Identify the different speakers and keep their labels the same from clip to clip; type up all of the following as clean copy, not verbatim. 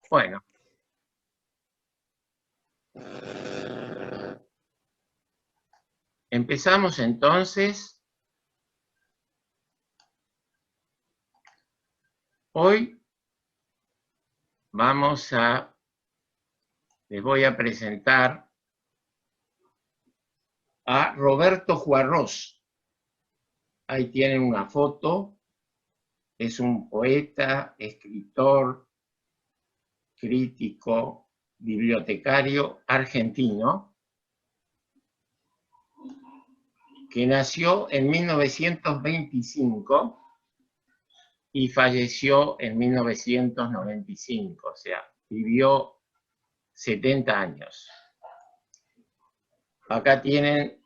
Speaker 1: Bueno, empezamos entonces. Hoy les voy a presentar a Roberto Juarrós. Ahí tienen una foto. Es un poeta, escritor, crítico, bibliotecario argentino que nació en 1925 y falleció en 1995, o sea, vivió 70 años. Acá tienen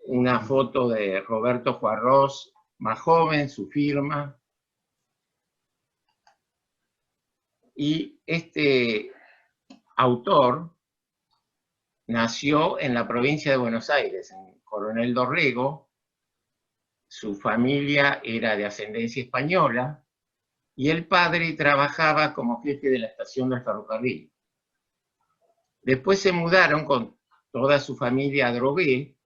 Speaker 1: una foto de Roberto Juarrós, más joven, su firma. Y este autor nació en la provincia de Buenos Aires, en Coronel Dorrego. Su familia era de ascendencia española y el padre trabajaba como jefe de la estación del ferrocarril. Después se mudaron con toda su familia a Adrogué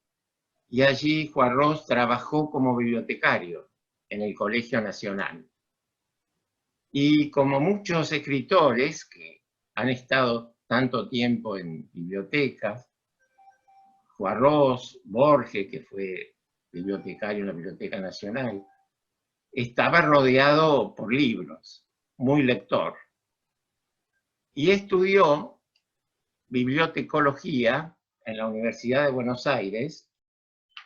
Speaker 1: y allí Juarrós trabajó como bibliotecario en el Colegio Nacional. Y como muchos escritores que han estado tanto tiempo en bibliotecas, Juarrós, Borges, que fue bibliotecario en la Biblioteca Nacional, estaba rodeado por libros, muy lector. Y estudió bibliotecología en la Universidad de Buenos Aires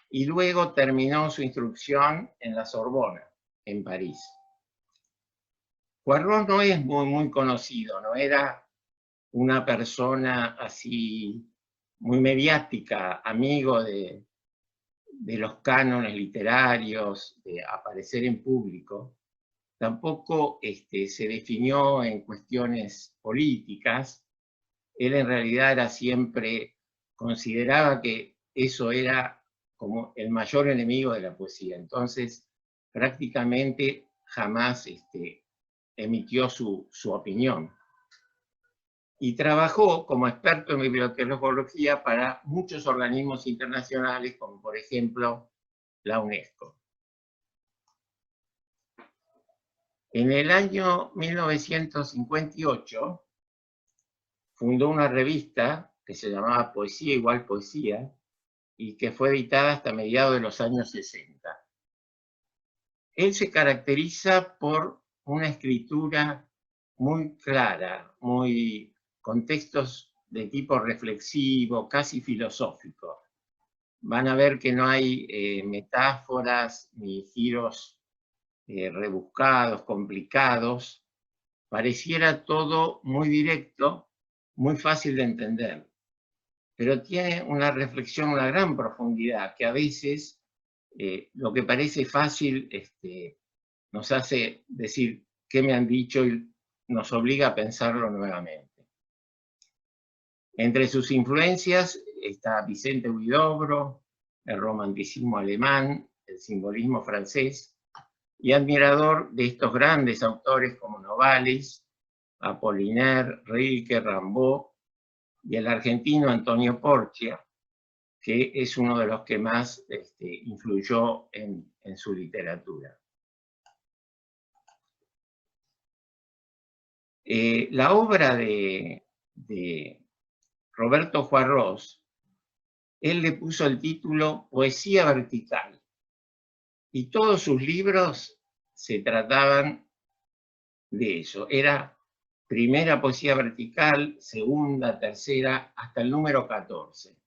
Speaker 1: y luego terminó su instrucción en la Sorbona, en París. Juarrós no es muy conocido, no era una persona así muy mediática, amigo de los cánones literarios, de aparecer en público. Tampoco se definió en cuestiones políticas. Él en realidad era siempre, consideraba que eso era como el mayor enemigo de la poesía. Entonces, prácticamente jamás emitió su opinión. Y trabajó como experto en bibliotecología para muchos organismos internacionales, como por ejemplo la UNESCO. En el año 1958 fundó una revista que se llamaba Poesía igual Poesía y que fue editada hasta mediados de los años 60. Él se caracteriza por una escritura muy clara, con textos de tipo reflexivo, casi filosófico. Van a ver que no hay metáforas ni giros rebuscados, complicados. Pareciera todo muy directo, muy fácil de entender, pero tiene una reflexión, una gran profundidad, que a veces lo que parece fácil nos hace decir qué me han dicho y nos obliga a pensarlo nuevamente. Entre sus influencias está Vicente Huidobro, el romanticismo alemán, el simbolismo francés, y admirador de estos grandes autores como Novalis, Apollinaire, Rilke, Rimbaud, y el argentino Antonio Porcia, que es uno de los que más influyó en su literatura. La obra de Roberto Juarrós, él le puso el título Poesía vertical, y todos sus libros se trataban de eso. Era primera poesía vertical, segunda, tercera, hasta el número 14.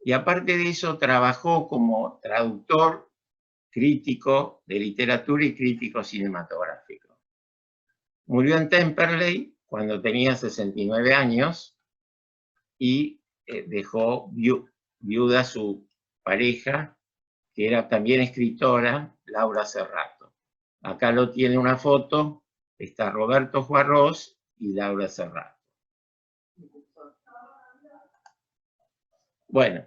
Speaker 1: Y aparte de eso, trabajó como traductor, crítico de literatura y crítico cinematográfico. Murió en Temperley cuando tenía 69 años y dejó viuda a su pareja, que era también escritora, Laura Serrato. Acá lo tiene una foto, está Roberto Juarrós y Laura Serrato. Bueno,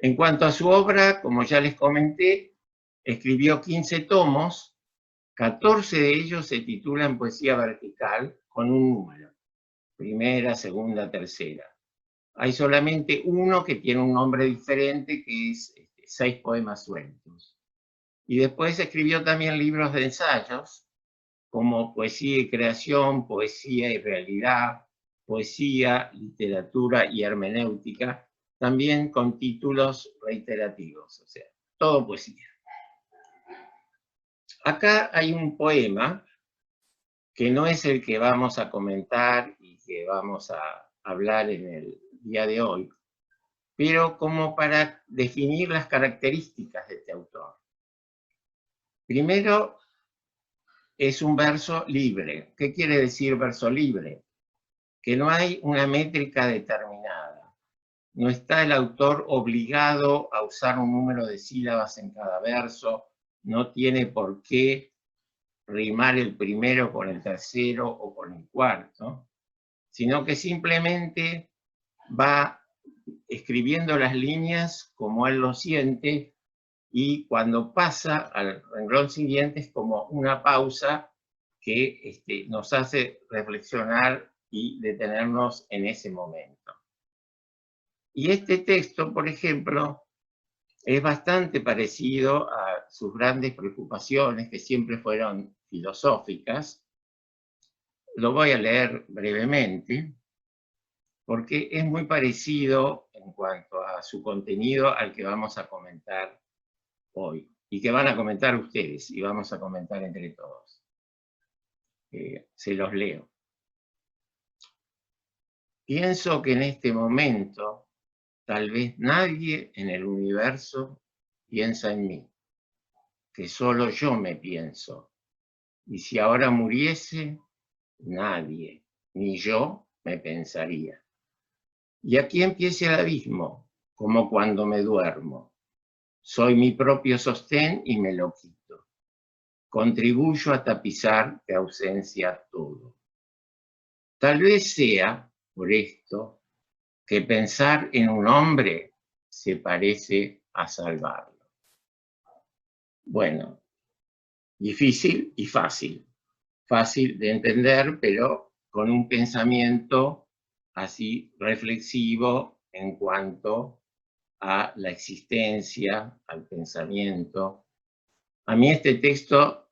Speaker 1: en cuanto a su obra, como ya les comenté, escribió 15 tomos, 14 de ellos se titulan Poesía vertical, con un número. primera, segunda, tercera. Hay solamente uno que tiene un nombre diferente, que es 6 poemas sueltos. Y después escribió también libros de ensayos, como Poesía y Creación, Poesía y Realidad, Poesía, Literatura y Hermenéutica, también con títulos reiterativos, o sea, todo poesía. Acá hay un poema que no es el que vamos a comentar y que vamos a hablar en el día de hoy, pero como para definir las características de este autor. Primero, es un verso libre. ¿Qué quiere decir verso libre? Que no hay una métrica determinada. No está el autor obligado a usar un número de sílabas en cada verso, no tiene por qué rimar el primero con el tercero o con el cuarto, sino que simplemente va escribiendo las líneas como él lo siente, y cuando pasa al renglón siguiente es como una pausa que nos hace reflexionar y detenernos en ese momento. Y este texto, por ejemplo, es bastante parecido a sus grandes preocupaciones, que siempre fueron filosóficas. Lo voy a leer brevemente, porque es muy parecido en cuanto a su contenido al que vamos a comentar hoy, y que van a comentar ustedes, y vamos a comentar entre todos. Se los leo. Pienso que en este momento, tal vez nadie en el universo piensa en mí, que solo yo me pienso, y si ahora muriese, nadie, ni yo, me pensaría. Y aquí empieza el abismo, como cuando me duermo. Soy mi propio sostén y me lo quito. Contribuyo a tapizar de ausencia todo. Tal vez sea, por esto, que pensar en un hombre se parece a salvarlo. Bueno, difícil y fácil. Fácil de entender, pero con un pensamiento así reflexivo en cuanto a la existencia, al pensamiento. A mí este texto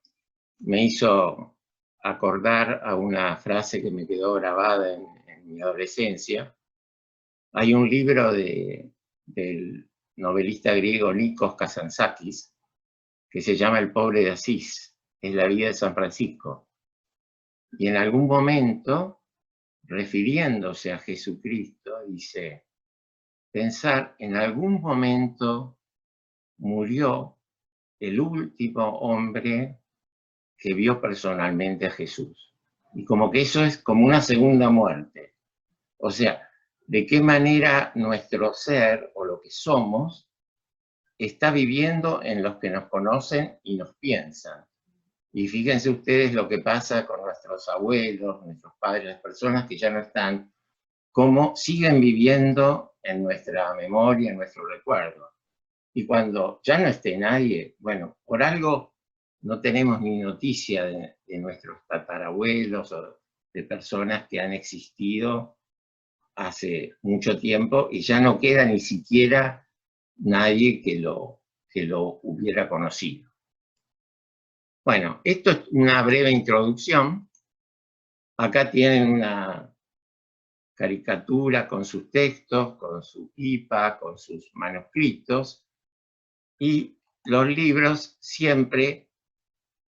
Speaker 1: me hizo acordar a una frase que me quedó grabada en mi adolescencia. Hay un libro del novelista griego Nikos Kazantzakis que se llama El pobre de Asís, es la vida de San Francisco. Y en algún momento, refiriéndose a Jesucristo, dice, pensar en algún momento murió el último hombre que vio personalmente a Jesús. Y como que eso es como una segunda muerte. O sea, de qué manera nuestro ser o lo que somos está viviendo en los que nos conocen y nos piensan. Y fíjense ustedes lo que pasa con nuestros abuelos, nuestros padres, las personas que ya no están, cómo siguen viviendo en nuestra memoria, en nuestro recuerdo. Y cuando ya no esté nadie, bueno, por algo no tenemos ni noticia de nuestros tatarabuelos o de personas que han existido hace mucho tiempo y ya no queda ni siquiera nadie que lo hubiera conocido. Bueno, esto es una breve introducción. Acá tienen una caricatura con sus textos, con su pipa, con sus manuscritos, y los libros siempre,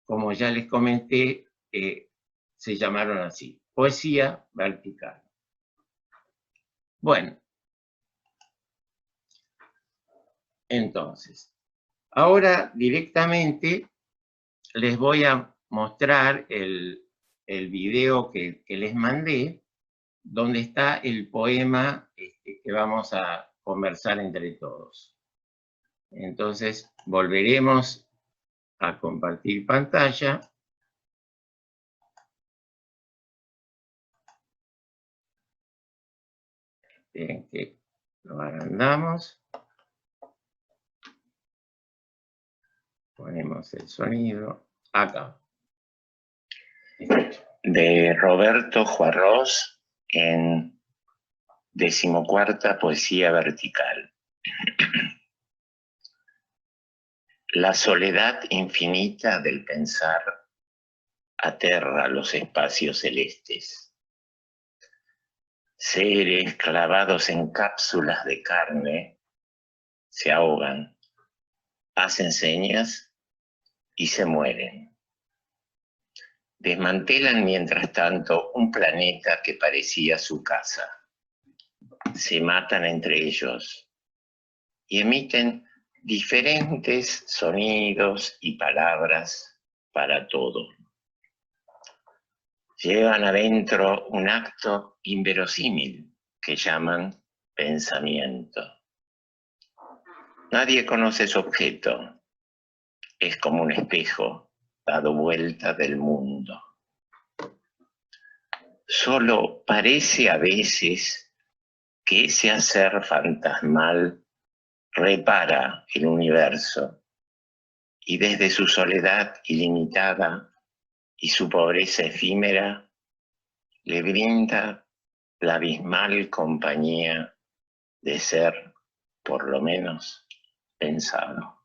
Speaker 1: como ya les comenté, se llamaron así, Poesía Vertical. Bueno, entonces, ahora directamente les voy a mostrar el video que les mandé, donde está el poema que vamos a conversar entre todos. Entonces, volveremos a compartir pantalla. Esperen que lo agrandamos. Ponemos el sonido acá.
Speaker 2: De Roberto Juarros,
Speaker 1: en 14ª poesía vertical. La soledad infinita del pensar aterra los espacios celestes. Seres clavados en cápsulas de carne se ahogan, hacen señas y se mueren. Desmantelan mientras tanto un planeta que parecía su casa. Se matan entre ellos y emiten diferentes sonidos y palabras para todo. Llevan adentro un acto inverosímil que llaman pensamiento. Nadie conoce su objeto. Es como un espejo dado vuelta del mundo. Solo parece a veces que ese hacer fantasmal repara el universo y desde su soledad ilimitada y su pobreza efímera le brinda la abismal compañía de ser, por lo menos, pensado.